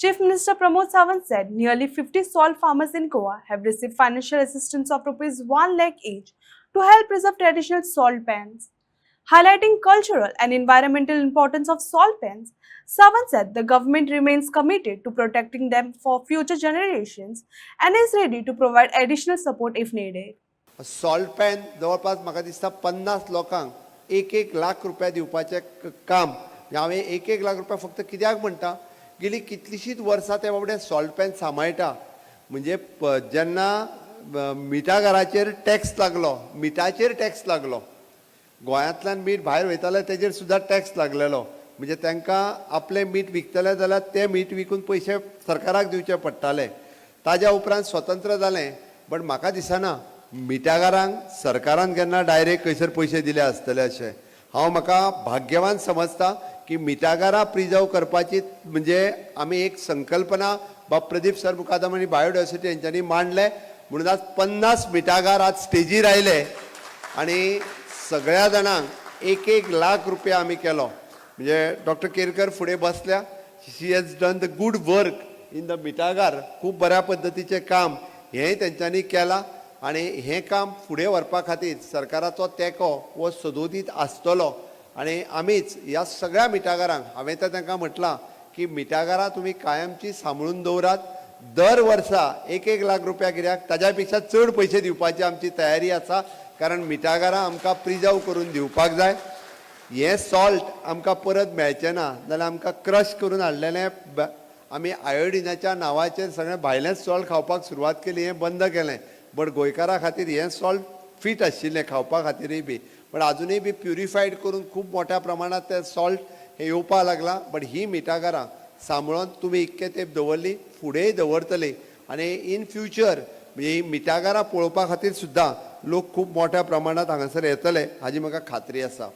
Chief Minister Pramod Sawant said nearly 50 salt farmers in Goa have received financial assistance of rupees 1 lakh each to help preserve traditional salt pans. Highlighting cultural and environmental importance of salt pans, Sawant said the government remains committed to protecting them for future generations and is ready to provide additional support if needed. Salt pan जवळपास म्हाका दिसता 50 लोकांक 1-1 लाख रुपया दिवपाचें काम हांवें 1-1 लाख रुपया फक्त कित्याक म्हणटा गेली कितलीशींच वर्सां ते बाबडे सॉल्ट पॅन सांबाळटा म्हणजे जेन्ना मिठागराचेर टॅक्स लागलो मिठाचेर टॅक्स लागलो गोंयांतल्यान मीठ भायर वयतालें तेजेर सुद्दां टॅक्स लागलेलो म्हणजे तांकां आपलें मीठ विकतले जाल्यार तें मीठ विकून पयशे सरकाराक दिवचे पडटाले ताज्या उपरांत स्वतंत्र जालें बट म्हाका दिसना मिठागरांक सरकारान केन्ना डायरेक्ट खंयसर पयशे दिले आसतले अशें हांव म्हाका भाग्यवान समजता की मिठागरां प्रिजर्व करपाची म्हणजे आमी एक संकल्पना प्रदीप सर मुकादम आनी बायोडायवर्सिटी हेंच्यांनी मांडले म्हणून आज 50 मिठागार आज स्टेजीर आयले आनी सगळ्या जाणांक 1-1 लाख रुपया आमी केलो म्हणजे डॉक्टर केरकर फुडें बसल्या she has done the good work in the मिठागार खूब बऱ्या पद्दतीचें काम हेंय तेंच्यांनी केलां आनी हें काम फुडें व्हरपा खातीर सरकाराचो तेंको हो सदोदीत आसतलो आनी आमीच ह्या सगळ्या मिठागारांक हांवें तर तांकां म्हटलां की मिठागारां तुमी कायमची सांबाळून दवरात दर वर्सा 1-1 लाख रुपया कित्याक ताज्या पेक्षा चड पयशे दिवपाची आमची तयारी आसा कारण मिठागारां आमकां प्रिजर्व करून दिवपाक जाय हें सॉल्ट आमकां परत मेळचें ना जाल्यार आमकां क्रश करून हाडलेलें आमी आयोडिनाच्या नांवाचेर सगळें भायलेंच सॉल्ट खावपाक सुरवात केली हें बंद केलें बट गोंयकारां खातीर हें सॉल्ट फीट आशिल्लें खावपा खातीरय बी पण अजुनूय बी प्युरिफायड करून खूब मोठ्या प्रमाणात तें सॉल्ट हें येवपाक लागलां बट ही मिठागारां सांबाळून तुमी इतके तेंप दवरली फुडेंय दवरतली आनी इन फ्युचर म्हणजे ही मिठागारां पळोवपा खातीर सुद्दां लोक खूब मोठ्या प्रमाणात हांगासर येतले हाजी म्हाका खात्री आसा